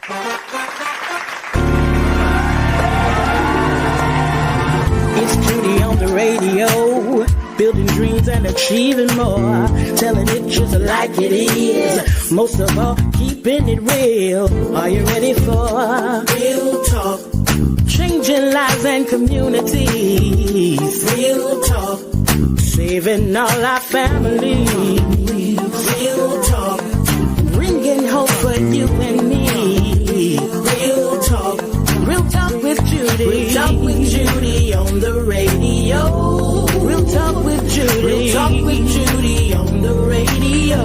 It's Judy on the radio, building dreams and achieving more, telling it just like it is. Most of all, keeping it real. Are you ready for real talk? Changing lives and communities. Real talk. Saving all our families. Real talk. Bringing hope for you and me. Real talk. Real talk with Judy. Real talk with Judy on the radio. Real talk with Judy. Real talk with Judy on the radio.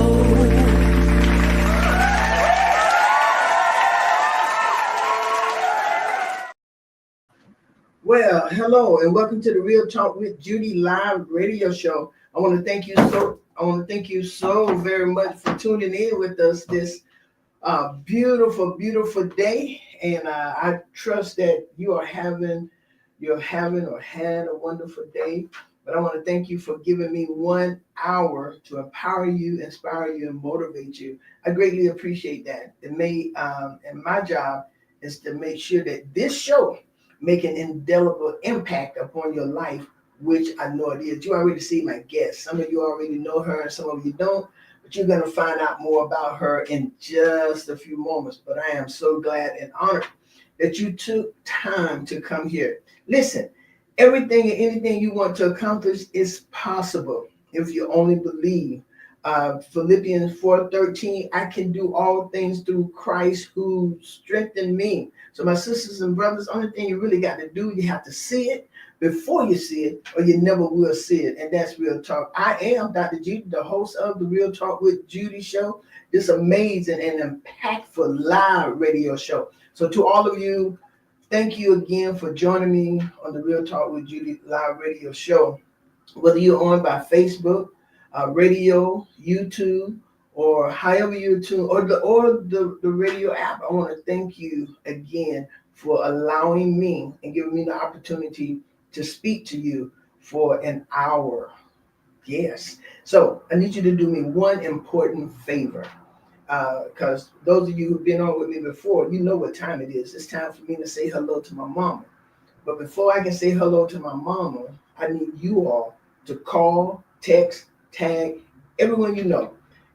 Well, hello and welcome to the Real Talk with Judy live radio show. I want to thank you so very much for tuning in with us this beautiful day, and I trust that you're having or had a wonderful day. But I want to thank you for giving me 1 hour to empower you, inspire you, and motivate you. I greatly appreciate that. And my job is to make sure that this show make an indelible impact upon your life, which I know it is. You already see my guest. Some of you already know her, and some of you don't. But you're going to find out more about her in just a few moments. But I am so glad and honored that you took time to come here. Listen, everything and anything you want to accomplish is possible if you only believe. Philippians 4:13, I can do all things through Christ who strengthened me. So my sisters and brothers, only thing you really got to do, you have to see it before you see it, or you never will see it. And that's Real Talk. I am Dr. Judy, the host of the Real Talk with Judy show, this amazing and impactful live radio show. So to all of you, thank you again for joining me on the Real Talk with Judy live radio show. Whether you're on by Facebook, radio, YouTube, or however you tune, or the radio app, I want to thank you again for allowing me and giving me the opportunity to speak to you for an hour. Yes. So I need you to do me one important favor, because those of you who've been on with me before, you know what time it is. It's time for me to say hello to my mama. But before I can say hello to my mama, I need you all to call, text, tag everyone you know,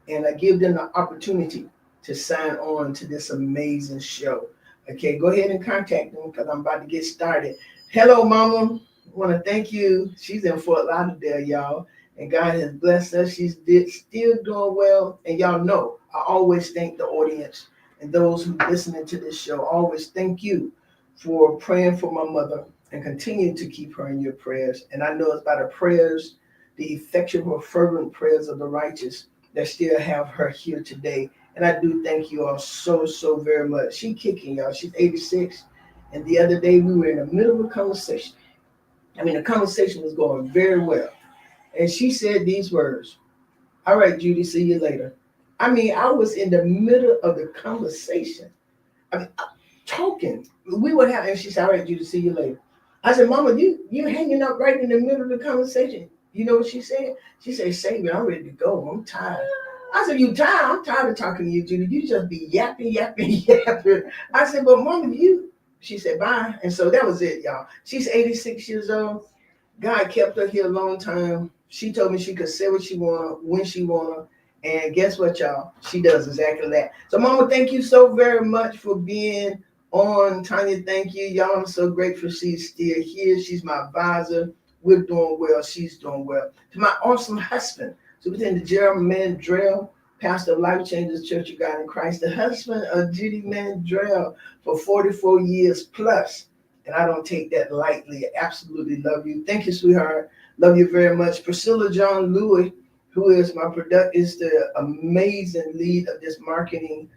and I give them the opportunity to sign on to this amazing show. Okay, go ahead and contact them because I'm about to get started. Hello, Mama. I want to thank you. She's in Fort Lauderdale, y'all, and God has blessed us. She's still doing well, and y'all know I always thank the audience and those who listening to this show. Always thank you for praying for my mother and continue to keep her in your prayers. And I know it's by the prayers, the effectual, fervent prayers of the righteous that still have her here today. And I do thank you all so very much. She kicking, y'all. She's 86. And the other day we were in the middle of a conversation. The conversation was going very well. And she said these words, all right, Judy, see you later. I was in the middle of the conversation. Talking. We were having, and she said, all right, Judy, see you later. I said, Mama, you hanging up right in the middle of the conversation. You know what she said? She said, save me, I'm ready to go. I'm tired. I said, you tired? I'm tired of talking to you, Judy. You just be yapping. I said, but Mama, she said, bye. And so that was it, y'all. She's 86 years old. God kept her here a long time. She told me she could say what she wanted, when she wanted. And guess what, y'all? She does exactly that. So, Mama, thank you so very much for being on. Tanya, thank you. Y'all, I'm so grateful she's still here. She's my advisor. We're doing well. She's doing well. To my awesome husband, Superintendent Gerald Mandrell, pastor of Life Changers Church of God in Christ, the husband of Judy Mandrell for 44 years plus. And I don't take that lightly. I absolutely love you. Thank you, sweetheart. Love you very much. Priscilla John Louis, who is is the amazing lead of this marketing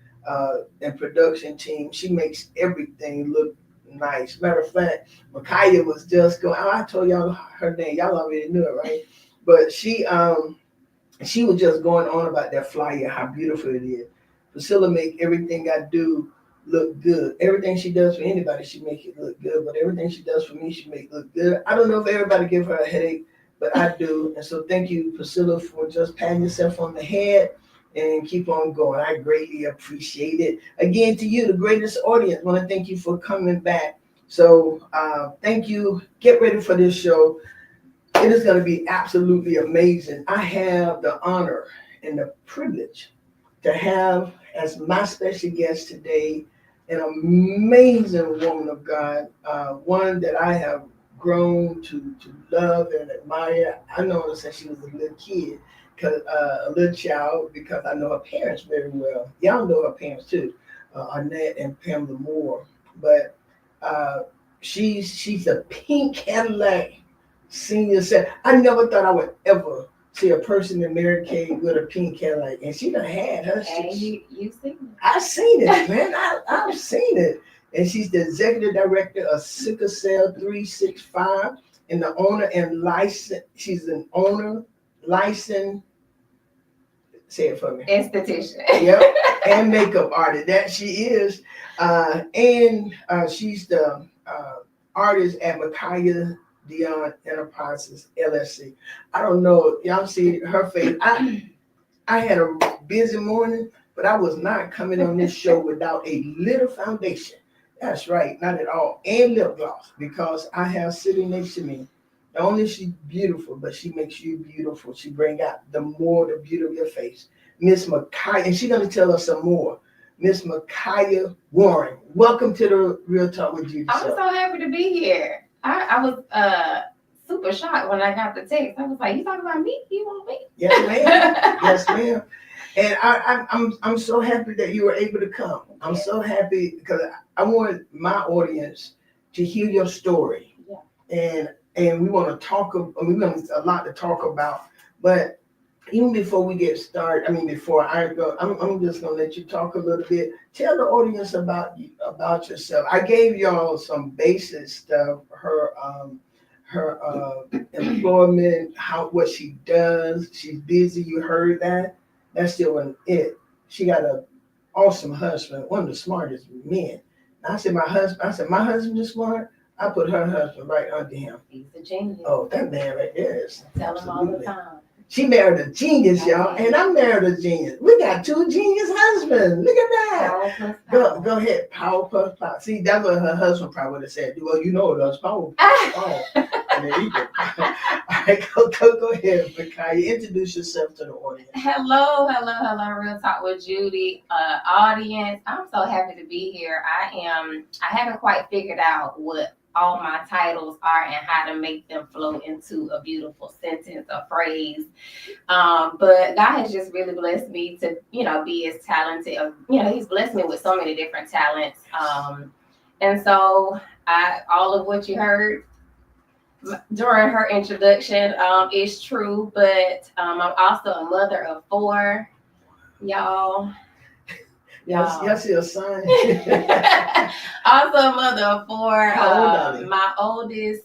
and production team. She makes everything look nice. Matter of fact, Micaiah was just going, I told y'all her name. Y'all already knew it, right? But she was just going on about that flyer, how beautiful it is. Priscilla make everything I do look good. Everything she does for anybody, she make it look good. But everything she does for me, she make it look good. I don't know if everybody give her a headache, but I do. And so thank you, Priscilla, for just patting yourself on the head and keep on going. I greatly appreciate it. Again, to you, the greatest audience, I want to thank you for coming back. So thank you. Get ready for this show. It is going to be absolutely amazing. I have the honor and the privilege to have as my special guest today an amazing woman of God, one that I have grown to love and admire. I know her since she was a little kid, a little child, because I know her parents very well. Y'all know her parents too, Annette and Pamela Moore. But uh, she's a pink Cadillac senior set. I never thought I would ever see a person in Mary Kay with a pink Cadillac, and she done had her. And you seen it. I've seen it, man. I've seen it. And she's the executive director of Sickle Cell 365 and the owner and license. She's an owner, licensed, say it for me. Institution. Yep. And makeup artist. That she is. And she's the artist at Micaiah Dion Enterprises LLC. I don't know. Y'all see her face. I had a busy morning, but I was not coming on this show without a little foundation. That's right, not at all. And lip gloss, because I have sitting next to me. Not only is she beautiful, but she makes you beautiful. She bring out the beauty of your face. Miss Micaiah, and she's going to tell us some more. Miss Micaiah Warren. Welcome to the Real Talk with Judy I'm show. so happy to be here. I was super shocked when I got the text. I was like, "You talking about me? You want me?" Yes, ma'am. Yes, ma'am. And I'm so happy that you were able to come. I'm so happy because I want my audience to hear your story. Yeah. And we want to talk. We have a lot to talk about. But even before we get started, before I go, I'm just gonna let you talk a little bit. Tell the audience about yourself. I gave y'all some basic stuff. Her employment, what she does. She's busy. You heard that. That still wasn't it. She got an awesome husband, one of the smartest men. And I said, my husband is smart. I put her husband right under him. He's a genius. Oh, that man right there is. I tell him all the time. She married a genius, y'all, and I married a genius. We got two genius husbands. Look at that. Go ahead, power plus power. See, that's what her husband probably would have said. Well, you know that's power. There you go. All right, go ahead, Micaiah. Introduce yourself to the audience. Hello, Real Talk with Judy audience. I'm so happy to be here. I haven't quite figured out what all my titles are and how to make them flow into a beautiful sentence or phrase. But God has just really blessed me to, be as talented. He's blessed me with so many different talents. And so all of what you heard during her introduction is true, but I'm also a mother of 4, y'all. Yes, your son. Also a mother of 4. How old are you? My oldest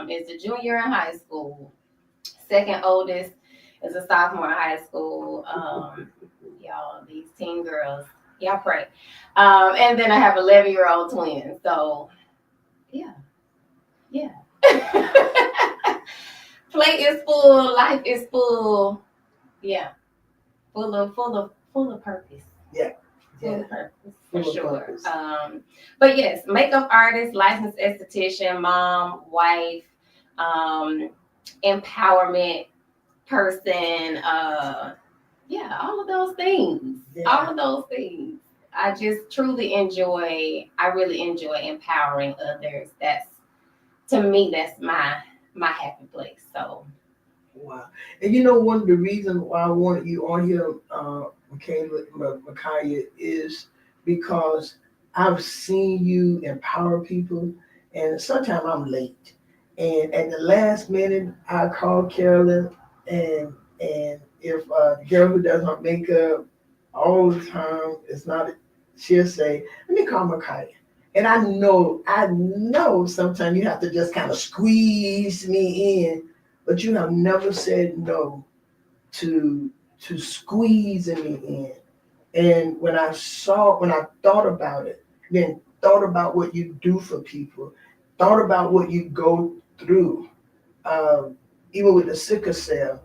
is a junior in high school. Second oldest is a sophomore in high school. Y'all, these teen girls, y'all pray. And then I have 11-year-old twins. So, yeah. Plate is full, life is full. Yeah, full of purpose. Yeah. Full of purpose, Full for of sure. purpose. But yes, makeup artist, licensed esthetician, mom, wife, empowerment person. All of those things. Yeah. All of those things. I just truly really enjoy empowering others. To me, that's my happy place. So, wow. And one of the reasons why I wanted you on here, Micaiah, is because I've seen you empower people, and sometimes I'm late. And at the last minute, I call Carolyn, and if the girl who does her makeup all the time, she'll say, "Let me call Micaiah." And I know sometimes you have to just kind of squeeze me in, but you have never said no to squeezing me in. And when I thought about it, then thought about what you do for people, thought about what you go through, even with the sickle cell,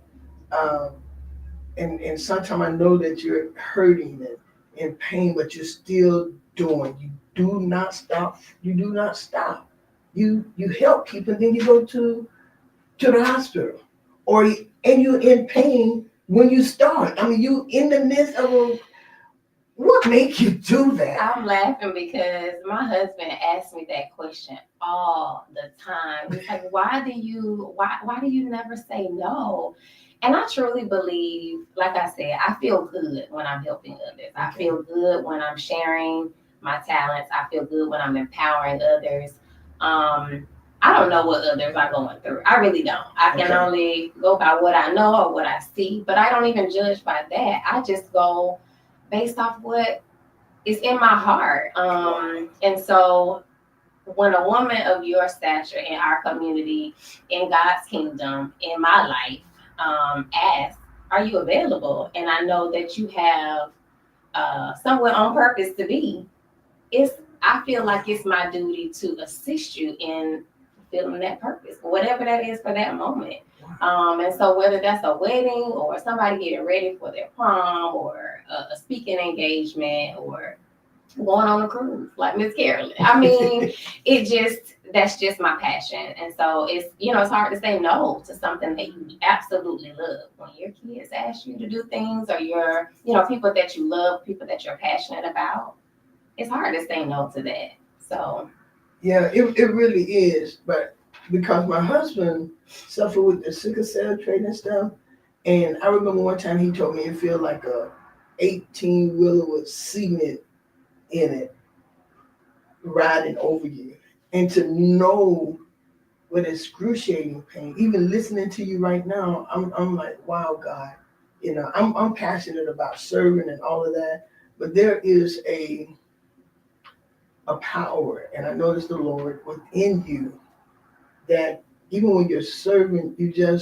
and sometimes I know that you're hurting and in pain, but you're still doing. You do not stop. You do not stop. You help people, then you go to the hospital, or and you're in pain when you start. I mean, you in the midst of a. What make you do that? I'm laughing because my husband asks me that question all the time. He's like, why do you never say no? And I truly believe, like I said, I feel good when I'm helping others. I Okay. feel good when I'm sharing my talents. I feel good when I'm empowering others. I don't know what others are going through. I really don't. I can Okay. only go by what I know or what I see, but I don't even judge by that. I just go based off what is in my heart. And so when a woman of your stature in our community, in God's kingdom, in my life, asks, are you available? And I know that you have somewhere on purpose to be, I feel like it's my duty to assist you in fulfilling that purpose, whatever that is for that moment. And so whether that's a wedding or somebody getting ready for their prom or a speaking engagement or going on a cruise like Miss Carolyn. I mean, that's just my passion. And so it's hard to say no to something that you absolutely love. When your kids ask you to do things or people that you love, people that you're passionate about, it's hard to say no to that. So Yeah, it really is. But because my husband suffered with the sickle cell trait and stuff, and I remember one time he told me it felt like a 18-wheeler with cement in it riding over you. And to know what excruciating pain, even listening to you right now, I'm like, wow, God, I'm passionate about serving and all of that, but there is a power, and I notice the Lord within you that even when you're serving, you can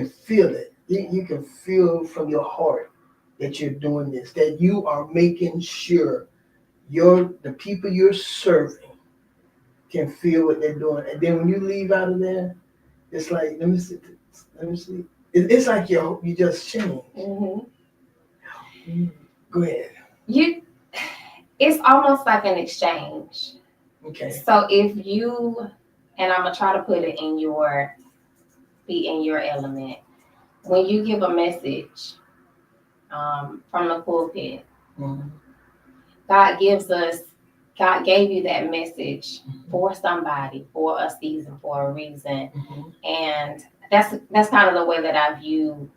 feel it. You can feel from your heart that you're doing this, that you are making sure the people you're serving can feel what they're doing. And then when you leave out of there, it's like, let me see. Let me see. It's like you just changed. Go ahead. you, it's almost like an exchange. Okay. So if you, and I'm gonna try to put it be in your element. When you give a message from the pulpit, Mm-hmm. God gives us, God gave you that message for somebody, for a season, for a reason. Mm-hmm. And that's kind of the way that I view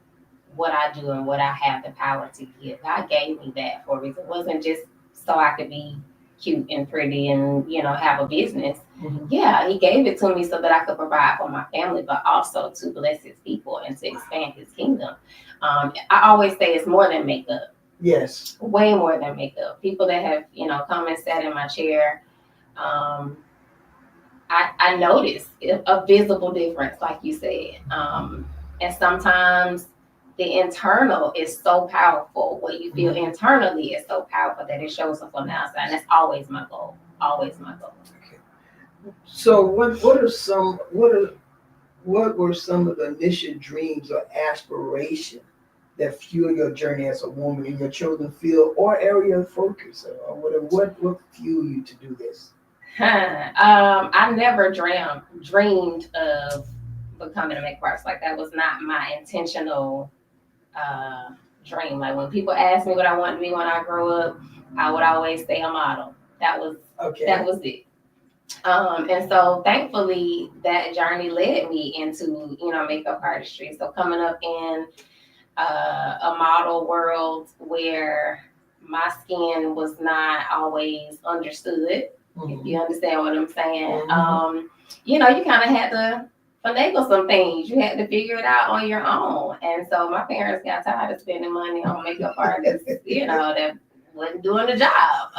what I do and what I have the power to give. God gave me that for a reason. It wasn't just so I could be cute and pretty and have a business. Mm-hmm. Yeah, he gave it to me so that I could provide for my family, but also to bless his people and to expand his kingdom. I always say it's more than makeup. Yes. Way more than makeup. People that have come and sat in my chair, I notice a visible difference, like you said. And sometimes the internal is so powerful. What you feel internally is so powerful that it shows up on the outside. And that's always my goal. Always my goal. Okay. So what were some of the initial dreams or aspirations that fuel your journey as a woman in your chosen field or area of focus or whatever? What fueled you to do this? I never dreamed of becoming a makeup artist. Like that was not my intentional dream. Like when people ask me what I wanted to be when I grow up, I would always say a model. That was it. And so thankfully that journey led me into makeup artistry. So coming up in a model world where my skin was not always understood. If you understand what I'm saying. You kind of had to finagle some things. You had to figure it out on your own. And so my parents got tired of spending money on makeup artists, that wasn't doing the job.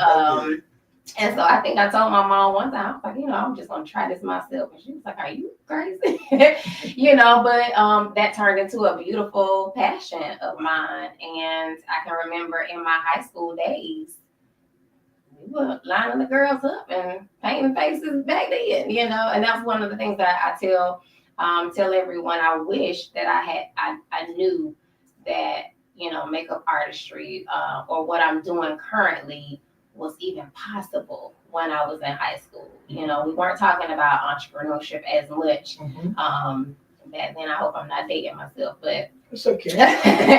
And so I think I told my mom one time, I was like, I'm just gonna try this myself. And she was like, are you crazy? But that turned into a beautiful passion of mine. And I can remember in my high school days, we were lining the girls up and painting faces back then, and that's one of the things that I tell everyone. I wish that I knew that makeup artistry, or what I'm doing currently was even possible when I was in high school. We weren't talking about entrepreneurship as much. Back then, I hope I'm not dating myself, but It's okay.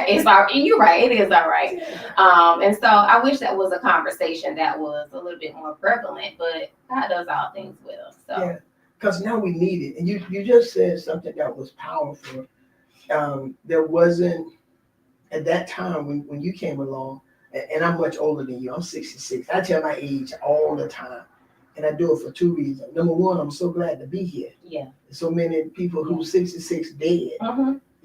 it's all you're right. It is all right. And so I wish that was a conversation that was a little bit more prevalent, but God does all things well. So Yeah, because now we need it. And you just said something that was powerful. There wasn't, at that time when you came along, and I'm much older than you, I'm 66. I tell my age all the time. And I do it for two reasons. Number one, I'm so glad to be here. yeah. So many people who's 66 dead,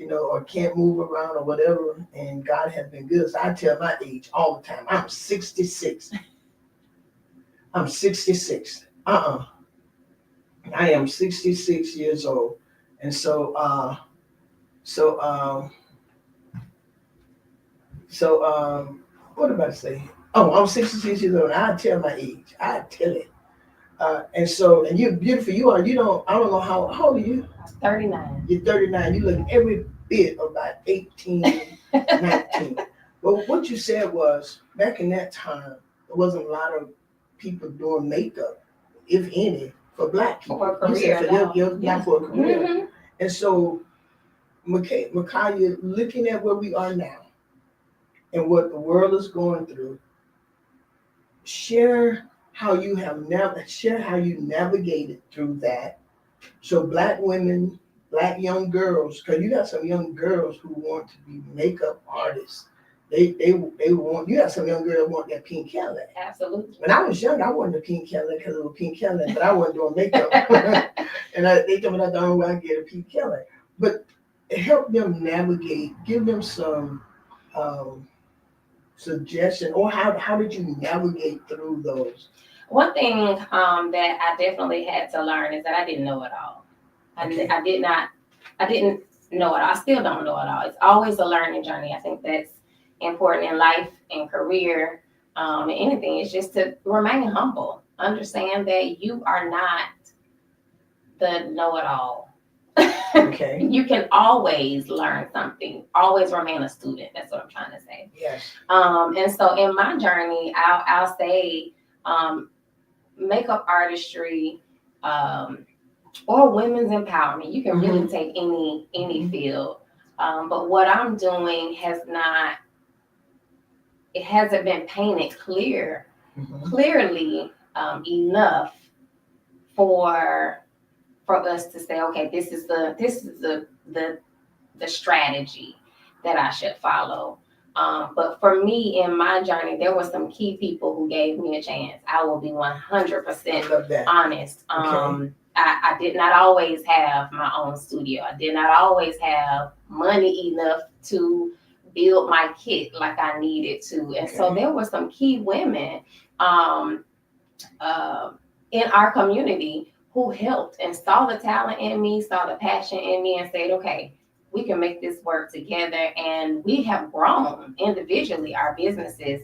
or can't move around or whatever, and God has been good. So I tell my age all the time, I'm 66. I'm 66. I am 66 years old. And what did I say? Oh, I'm 66 years old. I tell my age. I tell it. And you're beautiful. I don't know how old are you? 39. You're 39. You look every bit about 18, 19. But what you said was, back in that time, there wasn't a lot of people doing makeup, if any, for Black people. For a You said career, not for a career. And so, Micaiah, looking at where we are now and what the world is going through, share how you navigated through that. So Black women, Black young girls, because you got some young girls who want to be makeup artists. They want, you got some young girls want that pink Cadillac. Absolutely. When I was young, I wanted a pink Cadillac because it was pink Cadillac, but I wasn't doing makeup. And they told me that's the only way I get a pink Cadillac. But help them navigate, give them some suggestion, or how did you navigate through those? One thing that I definitely had to learn is that I didn't know it all. Okay. I didn't know it all. I still don't know it all. It's always a learning journey. I think that's important in life and career, and anything. It's just to remain humble. Understand that you are not the know-it-all. Okay. You can always learn something. Always remain a student. That's what I'm trying to say. Yes. And so in my journey, I'll say makeup artistry, or women's empowerment. You can really take any field. But what I'm doing hasn't been painted clearly enough for us to say, okay, this is the strategy that I should follow. But for me, in my journey, there were some key people who gave me a chance. I will be 100% honest. Okay. I did not always have my own studio. I did not always have money enough to build my kit like I needed to. And so there were some key women in our community who helped and saw the talent in me, saw the passion in me, and said, okay, we can make this work together. And we have grown individually, our businesses.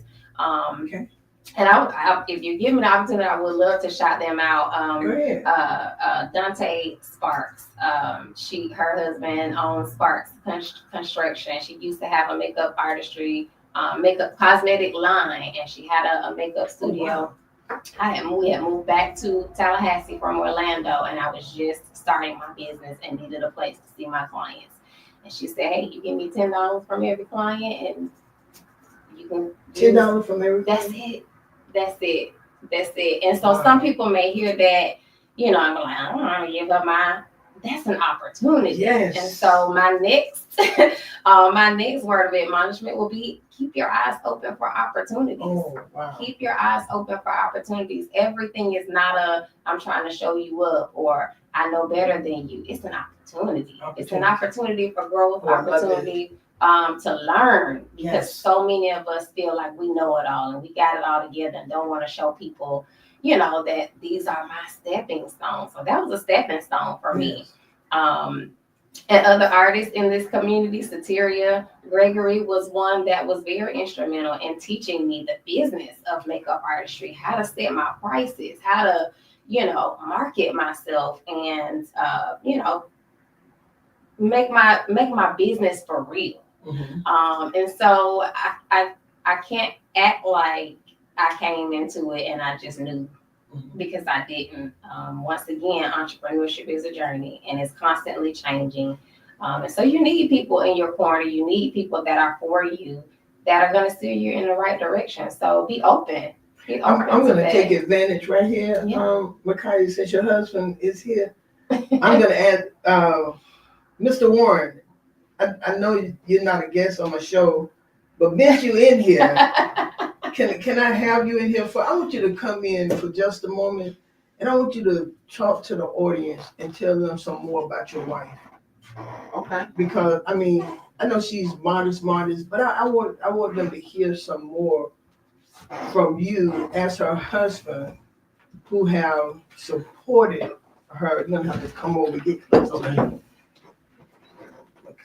And I, if you give me the opportunity, I would love to shout them out. Go ahead. Dante Sparks. Her husband owns Sparks Construction. She used to have a makeup artistry, makeup cosmetic line, and she had a makeup studio. We had moved back to Tallahassee from Orlando, and I was just starting my business and needed a place to see my clients. And she said, "Hey, you give me $10 from every client, and you can $10 from every. That's it. And so some people may hear that, I'm like, I don't want to give up that's an opportunity. Yes. And so my next word of admonishment will be, keep your eyes open for opportunities. Oh, wow. Keep your eyes open for opportunities. Everything is not I'm trying to show you up, or I know better than you. It's an opportunity. It's an opportunity for growth, opportunity to learn, because so many of us feel like we know it all and we got it all together and don't want to show people, that these are my stepping stones. So that was a stepping stone for me. And other artists in this community, Sateria Gregory was one that was very instrumental in teaching me the business of makeup artistry, how to set my prices, how to, market myself, and, make my business for real. And so I can't act like I came into it and I just knew, because I didn't. Once again, entrepreneurship is a journey and it's constantly changing. And so you need people in your corner. You need people that are for you, that are going to steer you in the right direction. So be open. I'm going to take advantage right here. Micaiah, since your husband is here, I'm going to add Mr. Warren. I know you're not a guest on my show, but since you in here, can I have you in here I want you to come in for just a moment, and I want you to talk to the audience and tell them some more about your wife. Okay. Because I mean, I know she's modest, but I want them to hear some more from you as her husband, who have supported her. You're gonna have to come over and get close. Okay.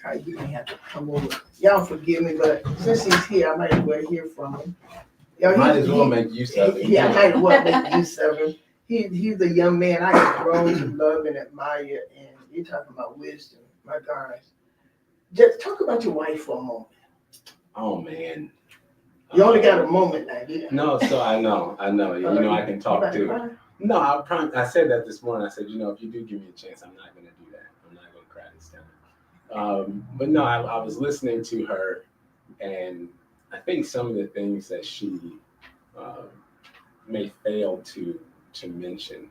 Okay, you may have to come over. Y'all forgive me, but since he's here, I might as well hear from him. Might as well make use of it. Yeah, I might as well make use of him. He's a young man I have grown to love and admire, and you're talking about wisdom. My gosh. Just talk about your wife for a moment. Oh, man. You only got a moment now, yeah. No, so I know. You know, I can talk to. No, I said that this morning. I said, you know, if you do give me a chance, I'm not going to do that. I'm not going to cry this time. But no, I was listening to her, and I think some of the things that she may fail to mention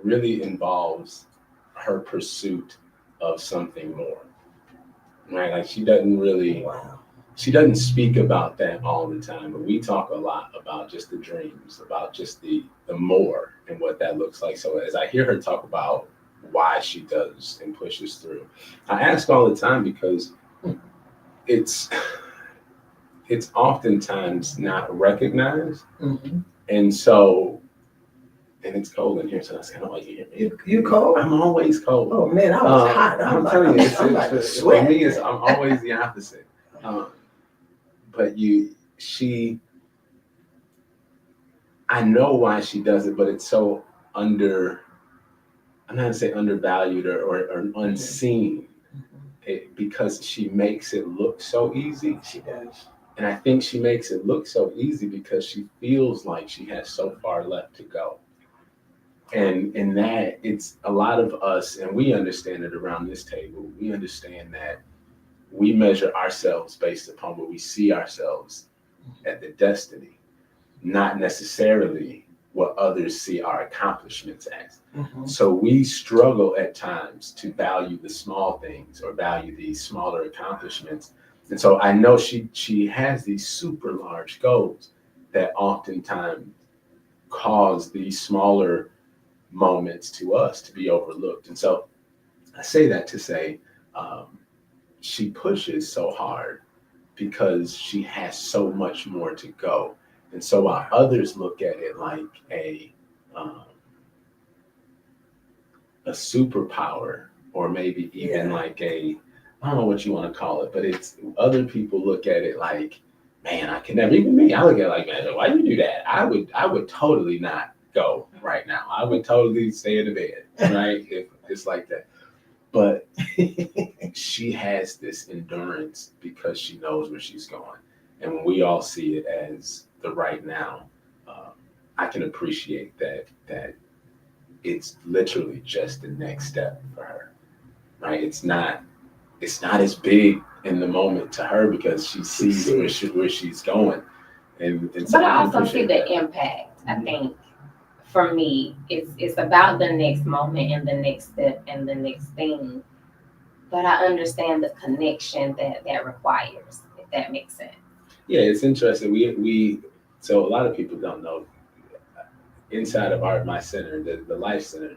really involves her pursuit of something more, right? Like she doesn't speak about that all the time, but we talk a lot about just the dreams, about just the more and what that looks like. So as I hear her talk about why she does and pushes through, I ask all the time because it's oftentimes not recognized. And so, and it's cold in here, so that's kind of like you cold? I'm always cold. Oh man, I was hot. I'm telling you, for me, I'm always the opposite. But I know why she does it, but it's so I'm not gonna say undervalued or unseen, because she makes it look so easy. She does. And I think she makes it look so easy because she feels like she has so far left to go. And in that, it's a lot of us, and we understand it around this table, we understand that we measure ourselves based upon what we see ourselves at the destiny, not necessarily what others see our accomplishments as. So we struggle at times to value the small things or value these smaller accomplishments. And so I know she has these super large goals that oftentimes cause these smaller moments to us to be overlooked. And so I say that to say she pushes so hard because she has so much more to go. And so while others look at it like a superpower, or maybe even like I don't know what you want to call it, but it's other people look at it like, man, I can never. Even me, I look at it like, man, why you do that? I would totally not go right now. I would totally stay in the bed, right? If it's like that. But she has this endurance because she knows where she's going. And when we all see it as the right now, I can appreciate that it's literally just the next step for her, right? It's not as big in the moment to her because she sees where she's going. And so but I also see the impact. I think for me, it's about the next moment and the next step and the next thing. But I understand the connection that requires, if that makes sense. Yeah, it's interesting. We so a lot of people don't know, inside of my center, the Life Center,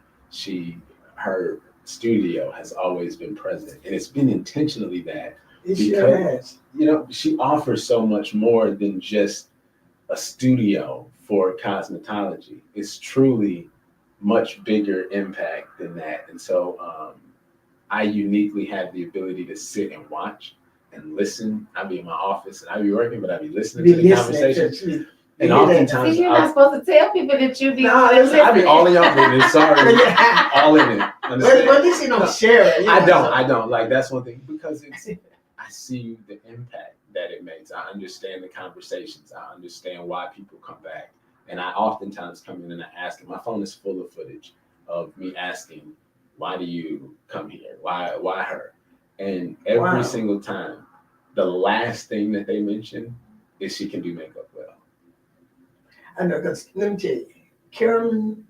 her studio has always been present, and it's been intentionally that. It sure has. You know, she offers so much more than just a studio for cosmetology. It's truly much bigger impact than that. And so I uniquely have the ability to sit and watch and listen. I'll be in my office and I'll be working, but I'll be listening to the conversation. And oftentimes, you're not supposed to tell people that you be. I'll be all in y'all business. Sorry, all in it. But at least you don't share it. I don't. Like that's one thing, because I see the impact that it makes. I understand the conversations. I understand why people come back. And I oftentimes come in and I ask them, my phone is full of footage of me asking, why do you come here? Why her? And every single time, the last thing that they mention is she can do makeup well. I know, because let me tell you, Carolyn,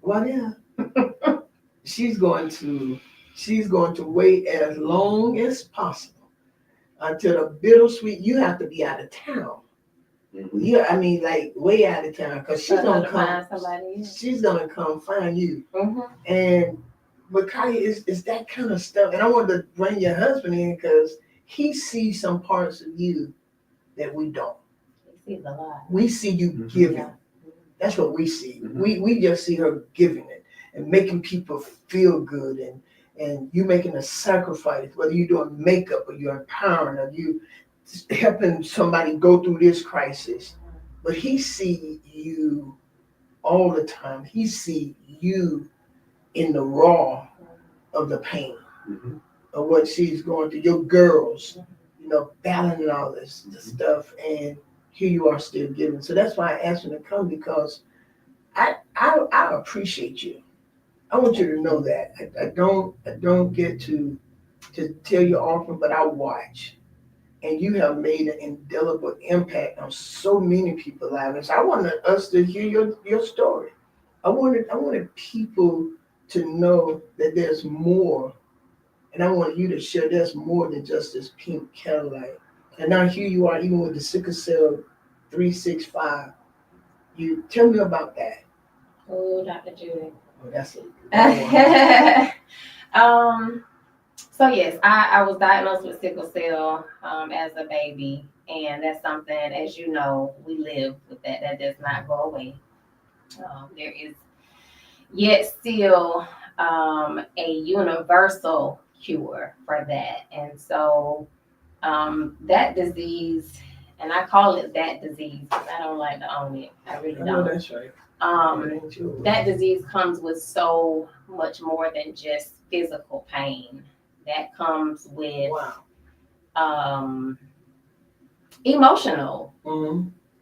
she's going to wait as long as possible until the bittersweet. You have to be out of town. Mm-hmm. Yeah, I mean, like way out of town, because she's gonna come. Somebody. She's gonna come find you. Mm-hmm. And but Kaya is that kind of stuff. And I wanted to bring your husband in because he sees some parts of you that we don't. He sees a lot. We see you Mm-hmm. giving. Yeah. That's what we see. Mm-hmm. We just see her giving it and making people feel good, and you making a sacrifice, whether you're doing makeup or you're empowering or you helping somebody go through this crisis. But he see you all the time. He see you in the raw of the pain Mm-hmm. of what she's going through. Your girls, battling all this stuff, and here you are still giving. So that's why I asked him to come, because I appreciate you. I want you to know that. I don't get to tell you often, but I watch. And you have made an indelible impact on so many people's lives. I wanted us to hear your story. I wanted people to know that there's more. And I want you to share there's more than just this pink Cadillac. And now here you are, even with the sickle cell 365. You tell me about that. Oh, Dr. Judy. Oh, that's it. So yes, I was diagnosed with sickle cell as a baby, and that's something, as you know, we live with that. That does not go away. There is yet still a universal cure for that, and so that disease, and I call it that disease because I don't like to own it. I really I know don't. that's right. That disease comes with so much more than just physical pain. That comes with emotional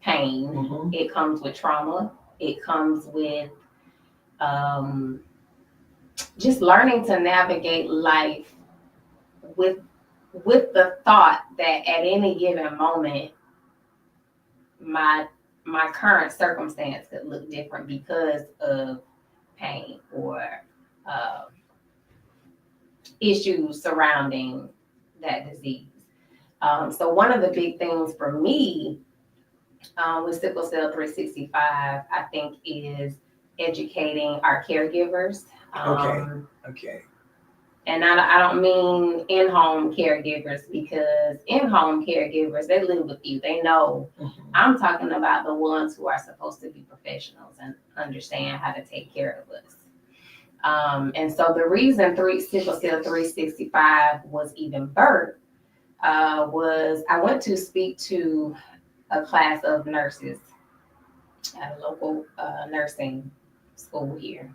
pain. Mm-hmm. It comes with trauma. It comes with just learning to navigate life with the thought that at any given moment, my current circumstance could look different because of pain or issues surrounding that disease. So one of the big things for me with sickle cell 365, I think, is educating our caregivers. Okay. And I don't mean in-home caregivers, because in-home caregivers, they live with you. They know. Mm-hmm. I'm talking about the ones who are supposed to be professionals and understand how to take care of us. And so the reason sickle cell 365 was even birthed was I went to speak to a class of nurses at a local nursing school here.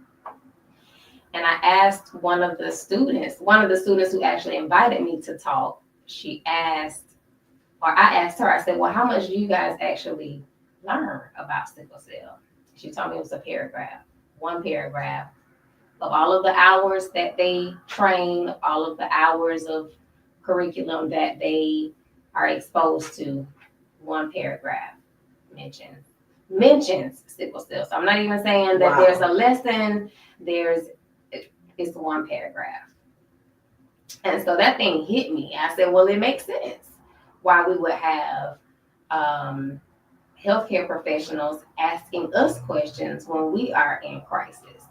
And I asked one of the students who actually invited me to talk, I asked her, I said, well, how much do you guys actually learn about sickle cell? She told me it was one paragraph of all of the hours that they train, all of the hours of curriculum that they are exposed to. One paragraph mentions sickle cell. So I'm not even saying that there's a lesson, it's one paragraph. And so that thing hit me. I said, well, it makes sense why we would have healthcare professionals asking us questions when we are in crisis,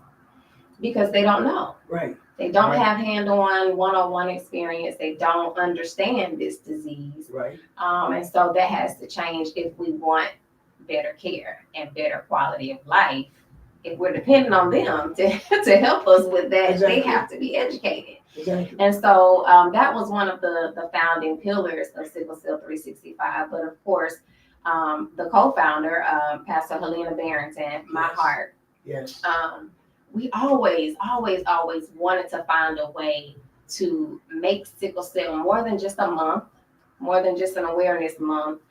because they don't know. Right. They don't have hand-on, one-on-one experience. They don't understand this disease. Right. And so that has to change if we want better care and better quality of life. If we're depending on them to help us with that, exactly. They have to be educated. Exactly. And so that was one of the founding pillars of Sickle Cell 365. But of course, the co-founder, Pastor Helena Barrington, my heart. Yes. We always wanted to find a way to make sickle cell more than just a month, more than just an awareness month,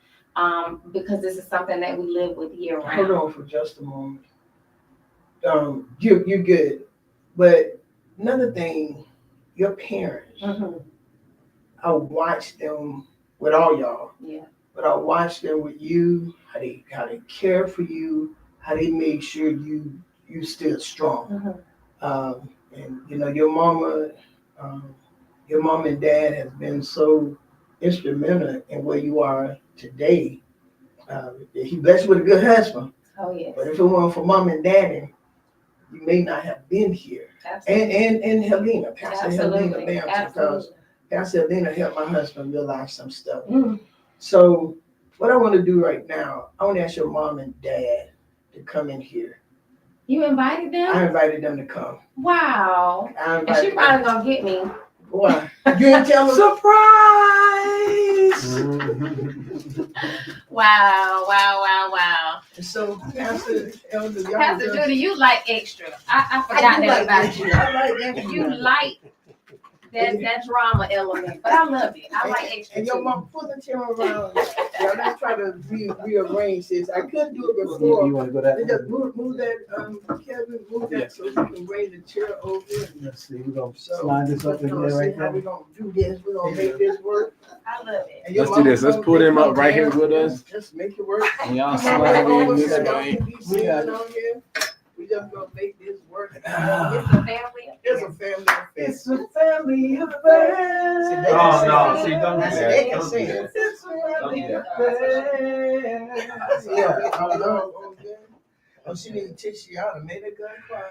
because this is something that we live with year round. Hold on for just a moment. You're good, but another thing, your parents. Mm-hmm. I watched them with all y'all. Yeah. But I watched them with you, how they care for you, how they made sure you still strong. Mm-hmm. And you know your mom and dad has been so instrumental in where you are today. He blessed you with a good husband. Oh yes. But if it weren't for mom and daddy, you may not have been here. Absolutely. And Helena, Pastor Helena Absolutely. Bam, because Pastor Helena helped my husband realize some stuff. Mm. So what I want to do right now, I want to ask your mom and dad to come in here. You invited them? I invited them to come. Wow. And she probably gonna get me. Why? You didn't tell them? Surprise! Wow. So Pastor Elder, Pastor Judy, you like extra. I forgot that about you. I like extra. You like that drama element, but I love it. I like extra. And your mom, pull the chair around. Yeah, let's try to rearrange this. I couldn't do it before. You want to go that way? Just move that, Kevin, move that so we can bring the chair over. Let's see, we're going to slide this up in there right How there. we're going to do this. We're going to make this work. I love it. And your Let's do this. mom Let's pull them up right here gonna with us. Just make it work. And y'all Come on slide over in so this y'all way. can be sitting on here. We just gonna make this work. It's a family. It's a family affair. It's a family affair. Oh, no, see, don't do That's that. it. They can Don't sing. do that. It's a family Don't affair. Yeah. Oh, she need to teach you out and make it good cry.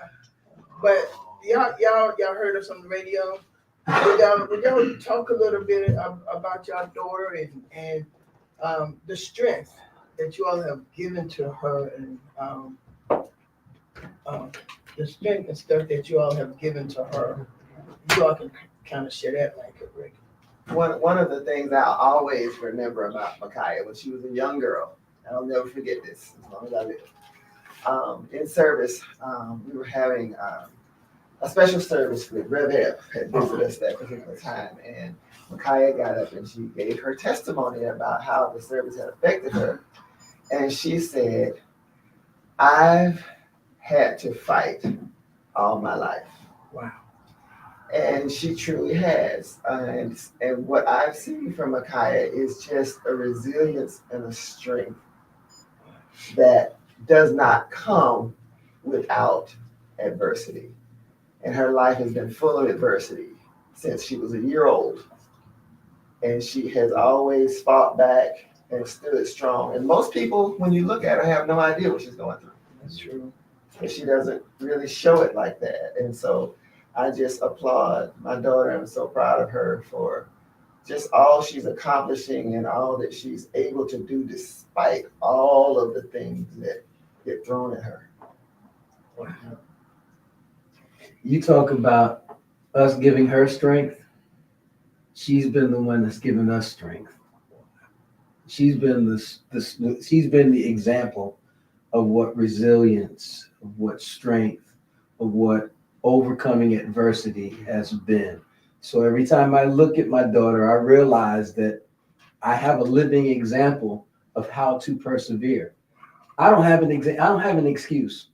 But y'all heard us on the radio. Would y'all talk a little bit about your daughter and the strength that you all have given to her and the strength and stuff that you all have given to her? You all can kind of share that like it, Rick. One of the things I'll always remember about Micaiah when she was a young girl, I'll never forget this as long as I live. In service, we were having a special service with Rev Ebb had visited us that particular time, and Micaiah got up and she gave her testimony about how the service had affected her, and she said, "I've had to fight all my life." Wow. And she truly has. And what I've seen from Micaiah is just a resilience and a strength that does not come without adversity. And her life has been full of adversity since she was a year old. And she has always fought back and stood strong. And most people, when you look at her, have no idea what she's going through. That's true. And she doesn't really show it like that. And so I just applaud my daughter. I'm so proud of her for just all she's accomplishing and all that she's able to do despite all of the things that get thrown at her. Wow. You talk about us giving her strength. She's been the one that's given us strength. She's been she's been the example of what resilience, of what strength, of what overcoming adversity has been. So every time I look at my daughter, I realize that I have a living example of how to persevere. I don't have an excuse.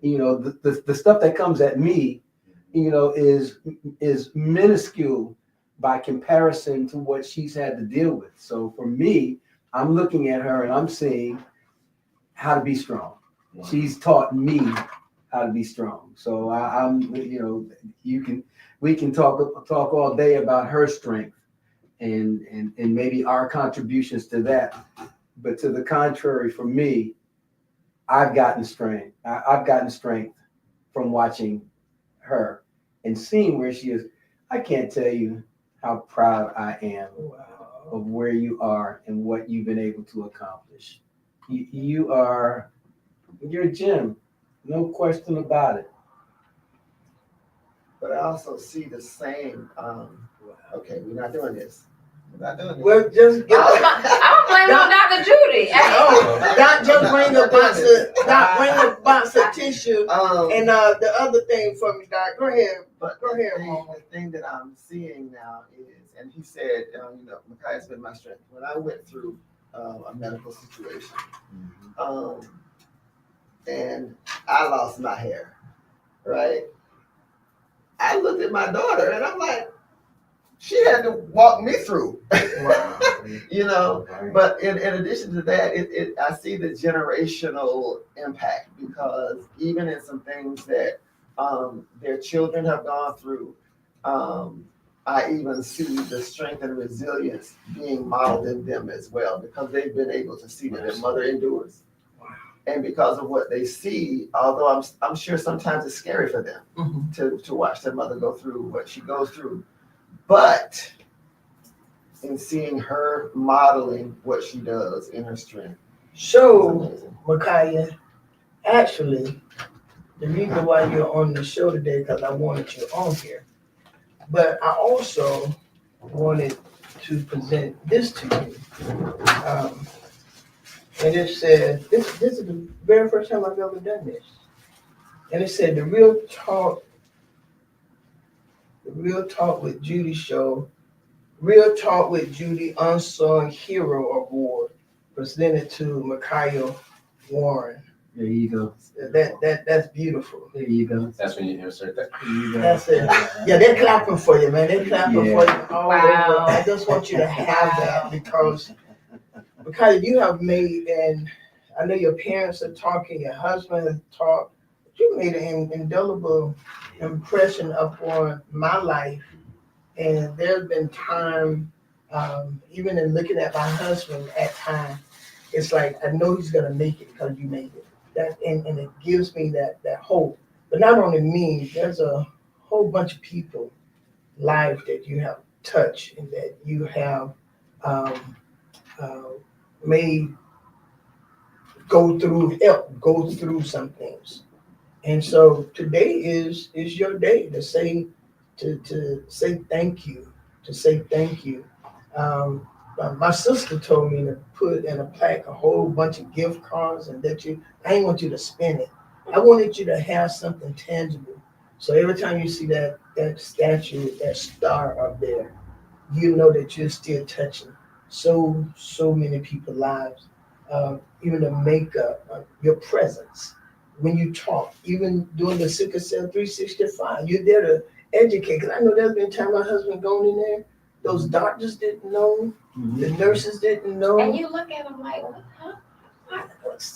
You know, the stuff that comes at me, you know, is minuscule by comparison to what she's had to deal with. So for me, I'm looking at her and I'm seeing how to be strong. Wow. She's taught me how to be strong. So I'm, you know, we can talk all day about her strength and maybe our contributions to that. But to the contrary, for me, I've gotten strength. I've gotten strength from watching her and seeing where she is. I can't tell you how proud I am of where you are and what you've been able to accomplish. You're a gem, no question about it. But I also see the same, okay, we're not doing this. Not doing it. Well, just get I'm blaming on Dr. Judy. Oh, Doc, just bring a box of tissue. And the other thing for me, Doc, go ahead. But Go ahead, the thing that I'm seeing now is, and he said, Micaiah's been my strength. When I went through a medical situation, and I lost my hair, right? I looked at my daughter and I'm like, she had to walk me through, But in addition to that, I see the generational impact, because even in some things that their children have gone through, I even see the strength and resilience being modeled in them as well, because they've been able to see that their mother endures. And because of what they see, although I'm sure sometimes it's scary for them to watch their mother go through what she goes through, but in seeing her modeling what she does in her strength. So, Micaiah, actually, the reason why you're on the show today, because I wanted you on here, but I also wanted to present this to you. And it said, this is the very first time I've ever done this. And it said, the Real Talk with Judy show, Real Talk with Judy Unsung Hero Award, presented to Micaiah Warren. There you go. That's beautiful. There you go. That's when you insert that. There you go. That's it. Yeah, they're clapping for you, man. They're clapping for you all Wow. over. I just want you to have that, because you have made, and I know your parents are talking, your husband has talked, but you made an indelible impression upon my life. And there's been time, even in looking at my husband at times, it's like, I know he's gonna make it because you made it. And it gives me that hope. But not only me, there's a whole bunch of people, lives that you have touched and that you have made go through some things. And so today is your day to say thank you, my sister told me to put in a plaque a whole bunch of gift cards, and I didn't want you to spend it. I wanted you to have something tangible. So every time you see that statue, that star up there, you know that you're still touching so many people's lives. Even the makeup, your presence, when you talk, even doing the sickle cell 365, you're there to educate. Because I know there's been time my husband gone in there, those doctors didn't know, the nurses didn't know. And you look at them like, what, huh?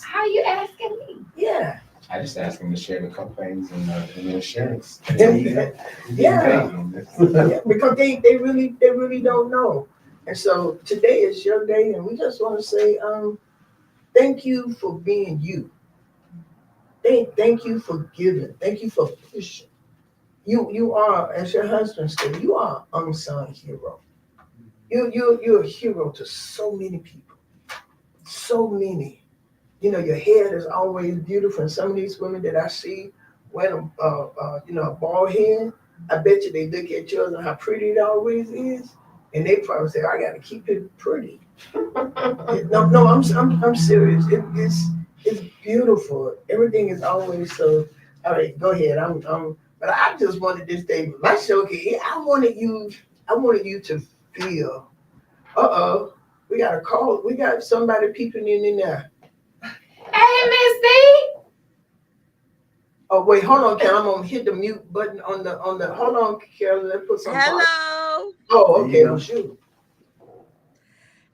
How are you asking me? Yeah. I just asked him to share the co-pays and the insurance. Yeah, because they really don't know. And so today is your day, and we just want to say thank you for being you. Thank you for giving. Thank you for pushing. You are, as your husband said, you are an unsung hero. You're a hero to so many people. So many. Your head is always beautiful. And some of these women that I see wearing a bald head, I bet you they look at yours and how pretty it always is, and they probably say, "I got to keep it pretty." No, I'm serious. It's beautiful. Everything is always so. All right, go ahead. But I just wanted this day. My show. I wanted you to feel. We got a call. We got somebody peeping in there. Hey, Missy. Oh wait, hold on, Carol. I'm gonna hit the mute button on the. Hold on, Carol. Let's put some. Hello. Oh, okay. Well, shoot.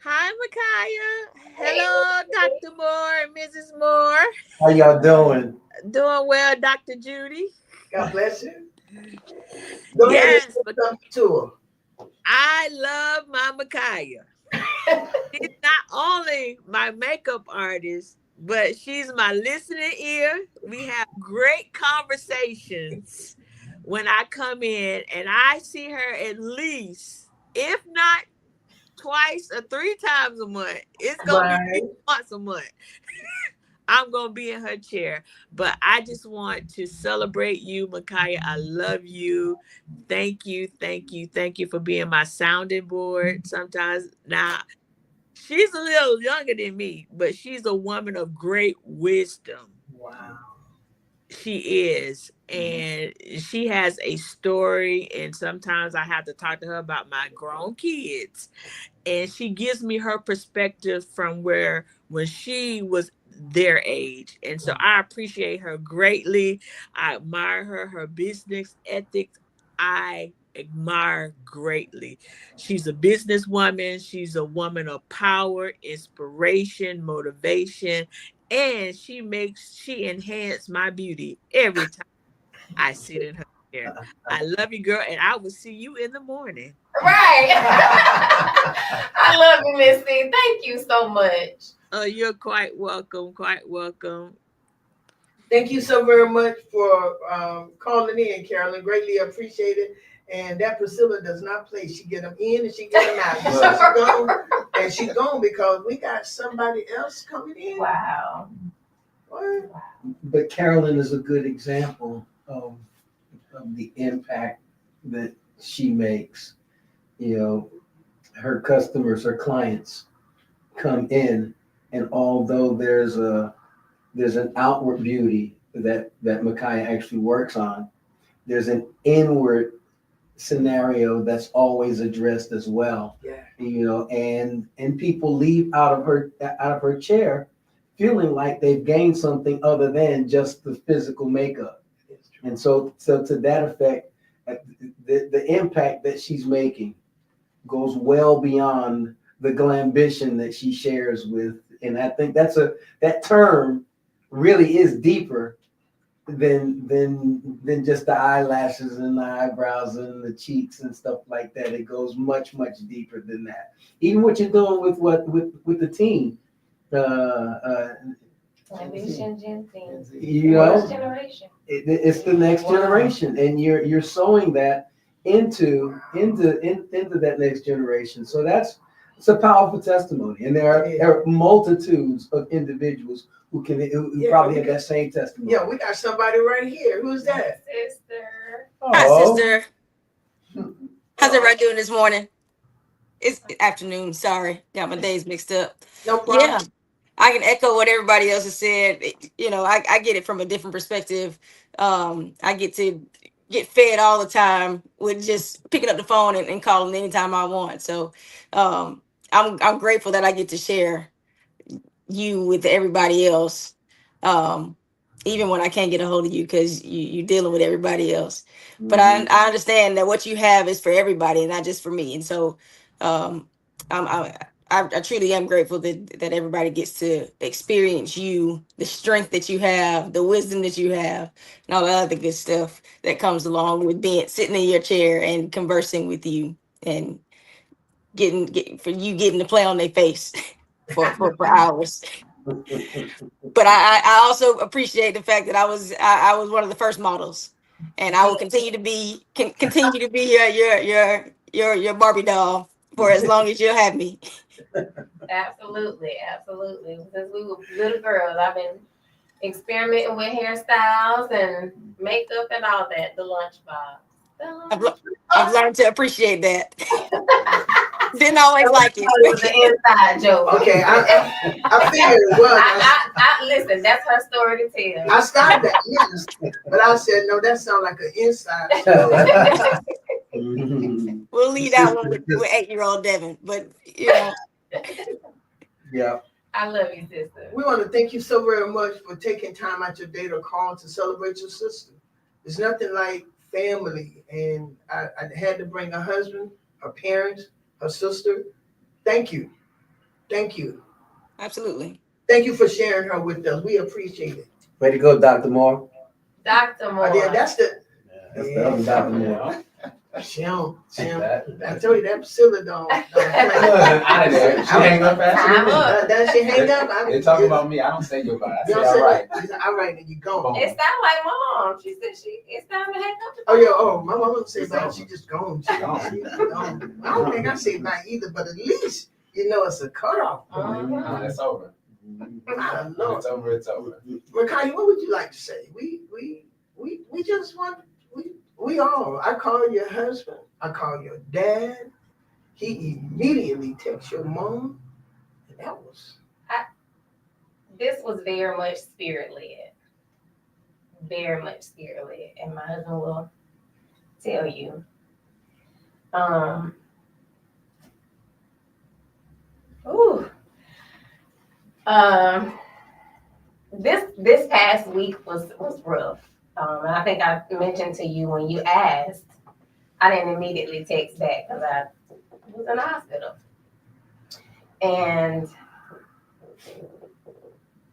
Hi, Micaiah. Hello, Dr. Moore and Mrs. Moore. How y'all doing? Doing well, Dr. Judy. God bless you. Go ahead and say something to her. I love my Micaiah. She's not only my makeup artist, but she's my listening ear. We have great conversations when I come in, and I see her at least, if not twice or 3 times a month. It's gonna be once a month. I'm gonna be in her chair. But I just want to celebrate you, Micaiah. I love you. Thank you, thank you, thank you for being my sounding board. Sometimes now she's a little younger than me, but she's a woman of great wisdom. Wow. She is. And she has a story. And sometimes I have to talk to her about my grown kids. And she gives me her perspective from where when she was their age. And so I appreciate her greatly. I admire her business ethics. I admire greatly. She's a businesswoman. She's a woman of power, inspiration, motivation, and she enhanced my beauty every time I sit in her chair. I love you, girl, and I will see you in the morning. Right. I love you, Missy. Thank you so much. Oh, you're quite welcome. Quite welcome. Thank you so very much for calling in, Carolyn. Greatly appreciated. And that Priscilla does not play. She get them in and she get them out. She's gone, and she's gone because we got somebody else coming in. Wow. What? But Carolyn is a good example of the impact that she makes. You know, her customers, her clients come in, and although there's an outward beauty that Micaiah actually works on, there's an inward scenario that's always addressed as well. Yeah. You know, and people leave out of her chair feeling like they've gained something other than just the physical makeup. And so to that effect, the impact that she's making goes well beyond the glambition that she shares with. And I think that term really is deeper than just the eyelashes and the eyebrows and the cheeks and stuff like that. It goes much, much deeper than that. Even what you're doing with the team. Ambition, Gen Z. You know, Next generation. it's the next generation, and you're sowing that into that next generation. So it's a powerful testimony, and there are multitudes of individuals who probably have that same testimony. Yeah, we got somebody right here. Who's that? Sister. Hi, sister. How's everybody doing this morning? It's afternoon. Sorry, got my days mixed up. No problem. Yeah, I can echo what everybody else has said. You know, I get it from a different perspective. I get to get fed all the time with just picking up the phone and calling anytime I want. So I'm grateful that I get to share you with everybody else, even when I can't get a hold of you because you're dealing with everybody else. But I understand that what you have is for everybody and not just for me. And so I truly am grateful that everybody gets to experience you, the strength that you have, the wisdom that you have, and all the other good stuff that comes along with sitting in your chair and conversing with you and getting to play on their face for hours. But I also appreciate the fact that I was one of the first models, and I will continue to be your Barbie doll for as long as you'll have me. Absolutely. Since we were little girls, I've been experimenting with hairstyles and makeup and all that. The lunchbox. I've learned to appreciate that. Didn't always like it. It was an inside joke. Okay, I figured it was. I listen. That's her story to tell. I started that, yes, but I said no. That sounds like an inside joke. We'll leave that one with 8-year-old Devin, but you know. Yeah. I love you, sister. We want to thank you so very much for taking time out your day to call to celebrate your sister. It's nothing like family, and I had to bring her husband, her parents, her sister. Thank you. Absolutely. Thank you for sharing her with us. We appreciate it. Way to go, Dr. Moore. Dr. Moore. That's the. That was Dr. Moore. She don't. I told you that Priscilla don't. Out of there. She hang up fast. Time up. Does she hang up? They talking about me. I don't say goodbye. I say You all don't right. say that. All right, then you gone. It sounds like mom. She said it's time to hang up. Oh yeah. Oh, my mama say bye. She just gone. She Gone. gone. I don't think I say bye either, but at least you know it's a cutoff. That's over. My When Lord. it's over, it's over. Makaya, what would you like to say? We just want we all. I call your husband. I call your dad. He immediately texts your mom, and that was. This was very much spirit led. Very much spirit led, and my husband will tell you. Ooh. This past week was rough. And I think I mentioned to you when you asked, I didn't immediately text back because I was in the hospital. And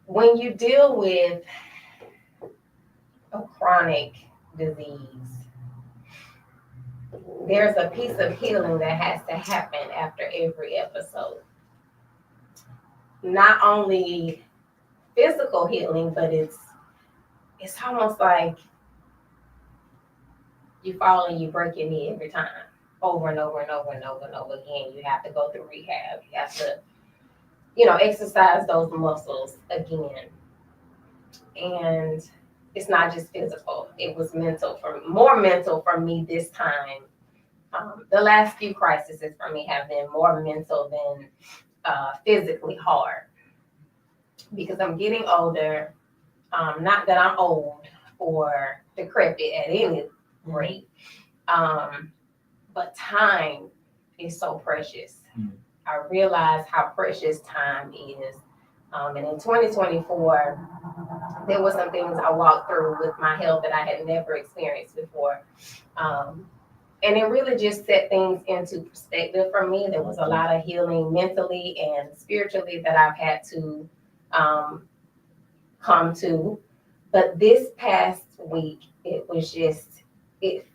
when you deal with a chronic disease, there's a piece of healing that has to happen after every episode. Not only physical healing, but it's almost like you fall and you break your knee every time, over and over and over and over and over again. You have to go through rehab. You have to, exercise those muscles again. And it's not just physical. It was more mental for me this time. The last few crises for me have been more mental than physically hard, because I'm getting older. Not that I'm old or decrepit at any rate, but time is so precious. I realize how precious time is. And in 2024, there were some things I walked through with my health that I had never experienced before. And it really just set things into perspective for me. There was a lot of healing mentally and spiritually that I've had to come to. But this past week, it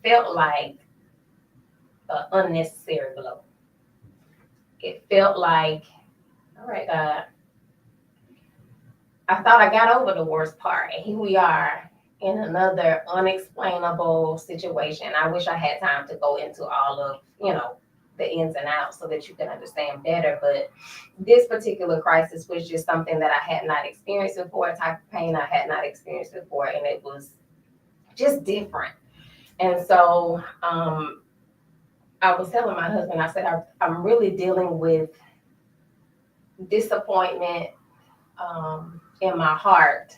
felt like an unnecessary blow. It felt like, all right, God, I thought I got over the worst part, and here we are in another unexplainable situation. I wish I had time to go into all of, the ins and outs so that you can understand better. But this particular crisis was just something that I had not experienced before, a type of pain I had not experienced before, and it was just different. And so I was telling my husband, I said, I'm really dealing with disappointment in my heart.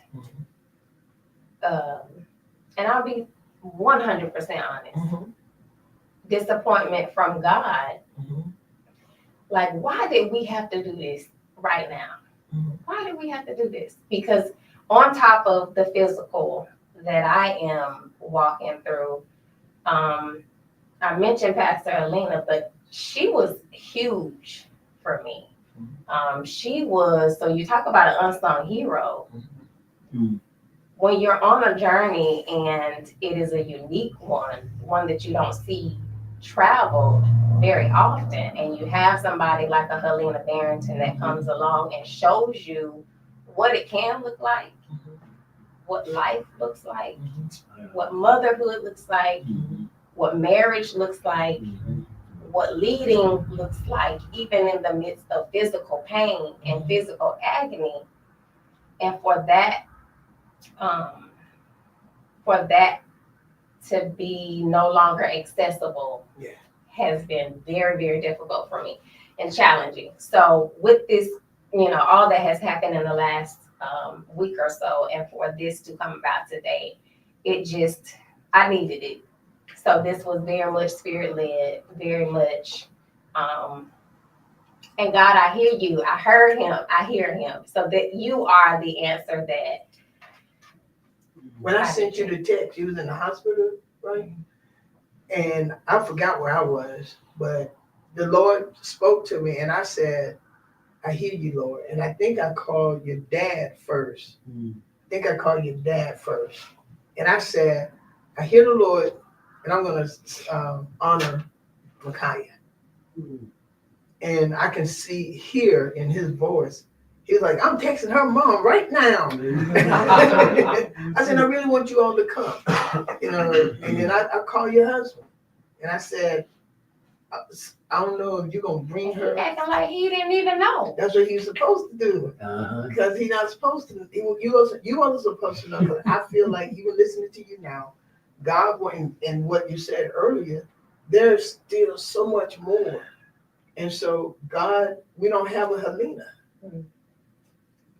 And I'll be 100% honest. Disappointment from God. Like, why did we have to do this right now? Why did we have to do this? Because on top of the physical that I am walking through, I mentioned Pastor Alina, but she was huge for me. She was, so you talk about an unsung hero. When you're on a journey and it is a unique one that you don't see travel very often, and you have somebody like a Helena Barrington that comes along and shows you what it can look like, what life looks like, what motherhood looks like, what marriage looks like, what leading looks like, even in the midst of physical pain and physical agony. And for that to be no longer accessible has been very, very difficult for me and challenging. So with this, all that has happened in the last week or so, and for this to come about today, I needed it. So this was very much spirit-led, very much, and God, I hear you. I heard him. I hear him. So that you are the answer that. When I sent you the text, you was in the hospital, right? And I forgot where I was, but the Lord spoke to me, and I said, I hear you, Lord. And I think I called your dad first. And I said, I hear the Lord, and I'm going to honor Micaiah. And I can hear in his voice, he's like, I'm texting her mom right now. I said, I really want you all to come. And then I call your husband. And I said, I don't know if you're gonna bring He her. acting like he didn't even know. That's what he's supposed to do. Because he's not supposed to. You wasn't supposed to know. Because I feel like even listening to you now, God, and what you said earlier, there's still so much more. And so, God, we don't have a Helena,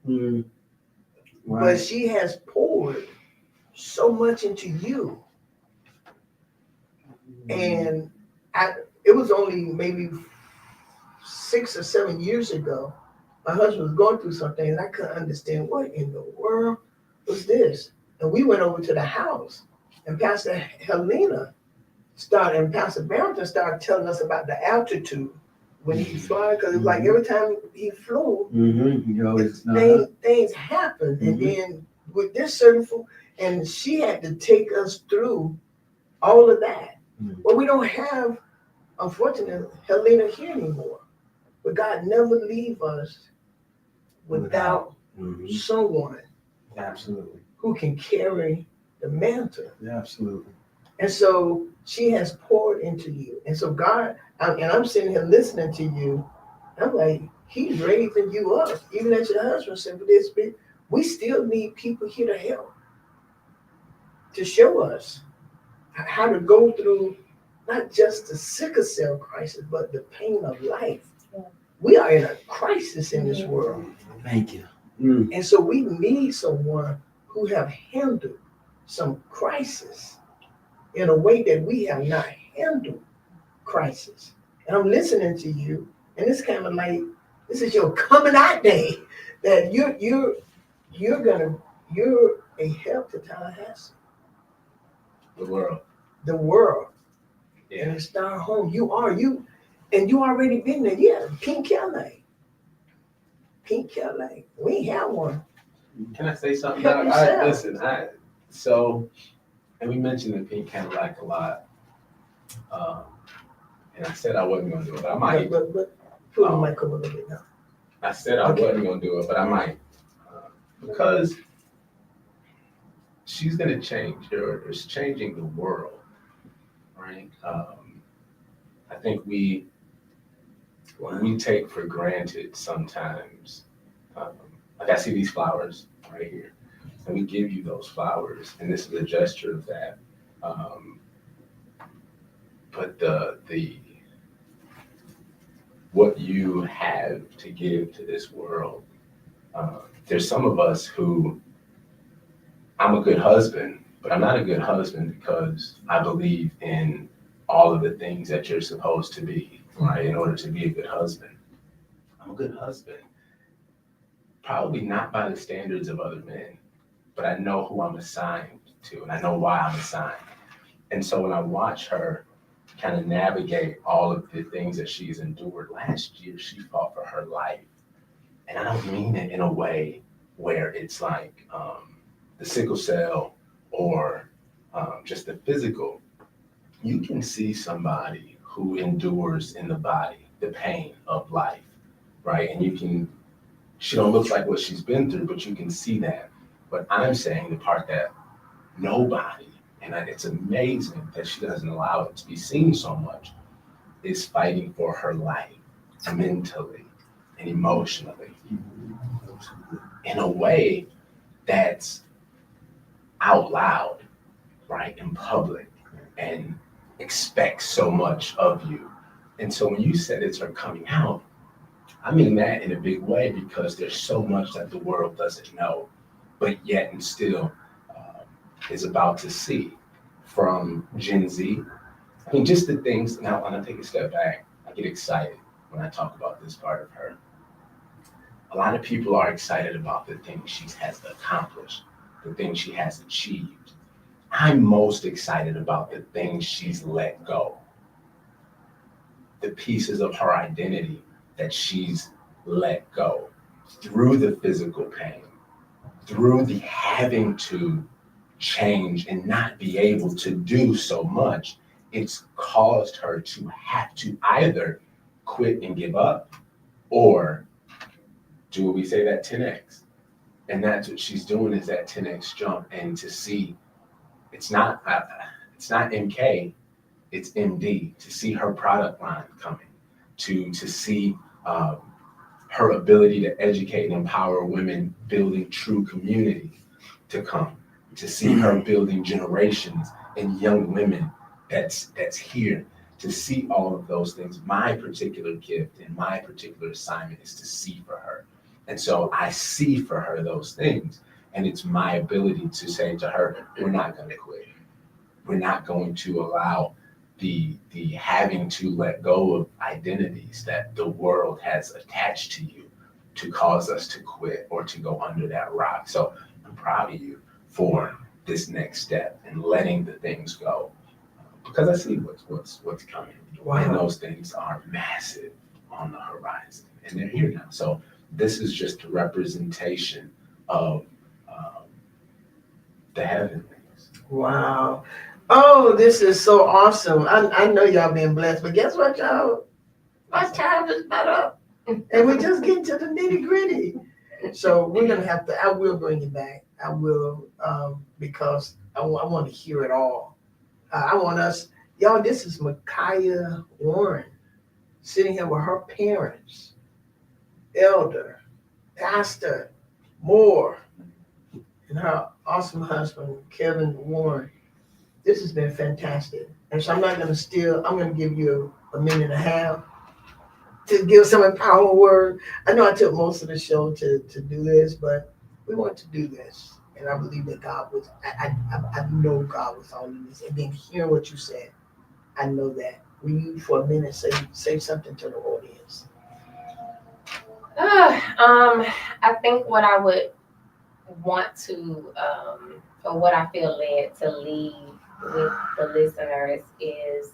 Right. but she has poured so much into you. And it was only maybe 6 or 7 years ago. My husband was going through something, and I couldn't understand what in the world was this. And we went over to the house, and Pastor Helena and Pastor Barrington started telling us about the altitude when he fly, because it was like every time he flew, things happened. And then with this certain and she had to take us through all of that. Well, we don't have, unfortunately, Helena here anymore. But God never leave us without someone Absolutely. who can carry the mantle. Absolutely. And so she has poured into you. And so God, and I'm sitting here listening to you. I'm like, he's raising you up. Even as your husband said, for this bit, we still need people here to help, to show us how to go through not just the sickle cell crisis, but the pain of life. We are in a crisis in this world. Thank you. And so we need someone who have handled some crisis in a way that we have not handled crisis. And I'm listening to you, and it's kind of like this is your coming out day, that you're a help to Tallahassee. The world. Yeah. And it's our home. You already been there. Yeah, Pink Cadillac. We ain't have one. Can I say something? Help yourself. And we mentioned the Pink Cadillac a lot. And I said I wasn't going to do it, but I might. But put the mic over a little bit now. I said I wasn't going to do it, but I might. Because she's going to change, or it's changing the world, right? I think we take for granted sometimes, like I see these flowers right here, and we give you those flowers, and this is a gesture of that. But the what you have to give to this world, there's some of us who, I'm a good husband, but I'm not a good husband because I believe in all of the things that you're supposed to be, right? In order to be a good husband. I'm a good husband. Probably not by the standards of other men, but I know who I'm assigned to, and I know why I'm assigned. And so when I watch her kind of navigate all of the things that she's endured, last year she fought for her life. And I don't mean it in a way where it's like the sickle cell or just the physical. You can see somebody who endures in the body the pain of life, right? And she don't look like what she's been through, but you can see that. But I'm saying the part that nobody, and it's amazing that she doesn't allow it to be seen so much, is fighting for her life mentally and emotionally in a way that's out loud, right, in public, and expects so much of you. And so when you said it's her coming out, I mean that in a big way, because there's so much that the world doesn't know, but yet and still is about to see from Gen Z. I mean, just the things. Now, when I take a step back, I get excited when I talk about this part of her. A lot of people are excited about the things she has accomplished, the things she has achieved. I'm most excited about the things she's let go, the pieces of her identity that she's let go through the physical pain, through the having to change and not be able to do so much. It's caused her to have to either quit and give up or do what we say, that 10X. And that's what she's doing, is that 10X jump. And to see it's not MK, it's MD, to see her product line coming, to see her ability to educate and empower women building true community to come, to see her building generations and young women that's here, to see all of those things. My particular gift and my particular assignment is to see for her. And so I see for her those things. And it's my ability to say to her, we're not going to quit. We're not going to allow the having to let go of identities that the world has attached to you to cause us to quit or to go under that rock. So I'm proud of you for this next step and letting the things go, because I see what's coming. Wow. And those things are massive on the horizon, and they're here now. So this is just a representation of the heavenlies. Wow. Oh, this is so awesome. I know y'all been blessed, but guess what, y'all? My time is about up. And we're just getting to the nitty gritty. So we're going to have to, I will bring you back. I will, because I want to hear it all. I want us, y'all, this is Micaiah Warren sitting here with her parents, Elder, Pastor Moore, and her awesome husband, Kevin Warren. This has been fantastic. And so I'm not going to steal, I'm going to give you a minute and a half to give some empowerment word. I know I took most of the show to do this, but we want to do this. And I believe that God was, I know God was all in this. And then hearing what you said, I know that. Will you, for a minute, say something to the audience? I think what I would want to, or what I feel led to leave with the listeners is,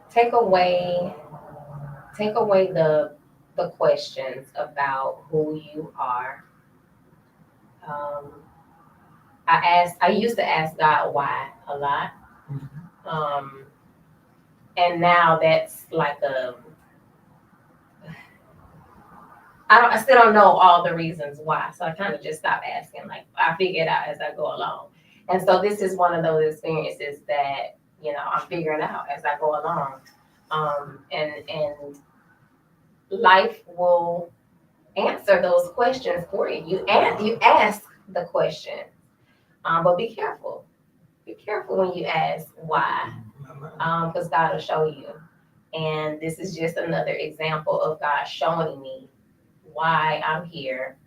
take away the questions about who you are. I used to ask God why a lot. And now that's like I still don't know all the reasons why. So I kind of just stopped asking. Like, I figure it out as I go along. And so this is one of those experiences that, I'm figuring out as I go along. And life will answer those questions for you. You ask the question, but be careful. Be careful when you ask why, because God will show you. And this is just another example of God showing me why I'm here,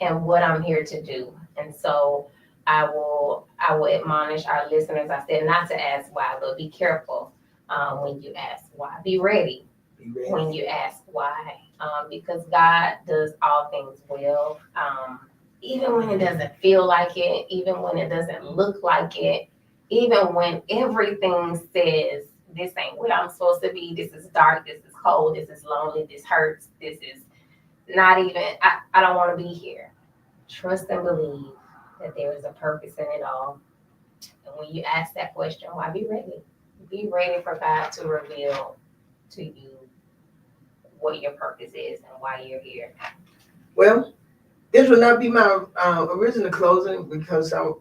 and what I'm here to do. And so I will admonish our listeners. I said not to ask why, but be careful when you ask why. Be ready when you ask why, because God does all things well, even when it doesn't feel like it, even when it doesn't look like it, even when everything says this ain't where I'm supposed to be, this is dark, this is cold, this is lonely, this hurts, this is not even, I don't want to be here. Trust and believe that there is a purpose in it all. And when you ask that question, why, be ready. Be ready for God to reveal to you what your purpose is and why you're here. Well, this will not be my original closing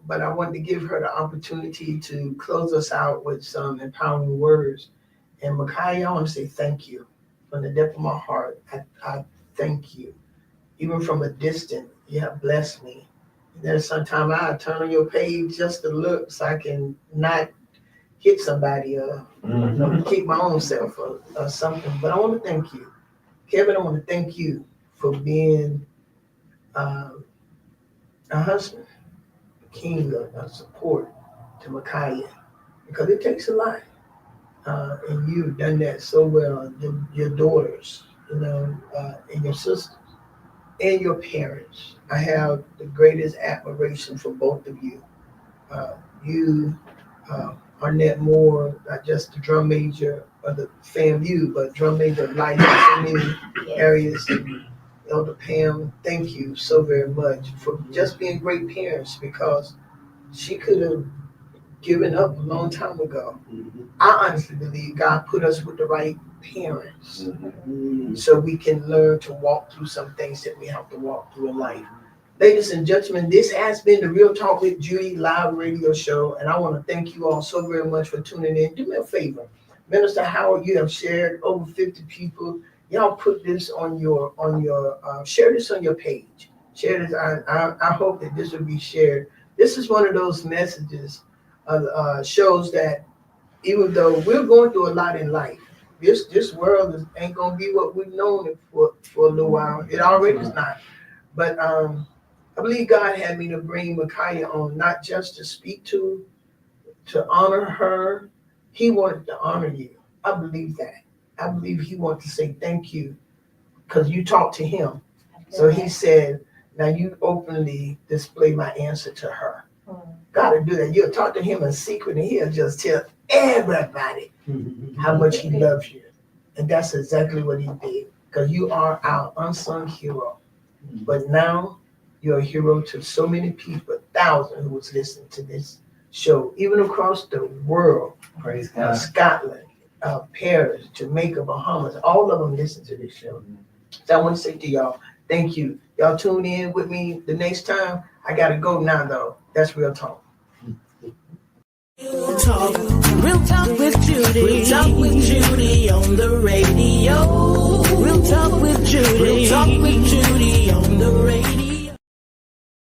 but I wanted to give her the opportunity to close us out with some empowering words. And Micaiah, I want to say thank you from the depth of my heart. I thank you. Even from a distance, you have blessed me. There's sometimes I turn on your page just to look so I can not hit somebody or keep my own self or something. But I want to thank you. Kevin, I want to thank you for being a husband, a king of support to Micaiah, because it takes a lot. And you've done that so well. Your daughters, and your sisters, and your parents. I have the greatest admiration for both of you. You, Arnett Moore, not just the drum major of the FAMU, but drum major of life in so many areas. And Elder Pam, thank you so very much for just being great parents, because she could have given up a long time ago. I honestly believe God put us with the right parents so we can learn to walk through some things that we have to walk through in life. Ladies and gentlemen, this has been the Real Talk with Judy live radio show, and I want to thank you all so very much for tuning in. Do me a favor, Minister Howard, you have shared over 50 people. Y'all put this on your share this on your page. Share this. I hope that this will be shared. This is one of those messages, shows that even though we're going through a lot in life, this world ain't gonna be what we've known it for a little while. It already is not. But I believe God had me to bring Micaiah on, not just to speak to honor her. He wanted to honor you. I believe that. I believe he wanted to say thank you because you talked to him. So he said, now you openly display my answer to her. God will do that. You'll talk to him in secret and he'll just tell everybody how much he loves you. And that's exactly what he did, because you are our unsung hero. But now you're a hero to so many people, thousands who was listening to this show, even across the world. Praise God. Scotland, Paris, Jamaica, Bahamas, all of them listen to this show. So I want to say to y'all, thank you. Y'all tune in with me the next time. I got to go now, though. That's Real Talk. Real talk with Judy. Real talk with Judy on the radio. Real talk with Judy. Real talk with Judy on the radio.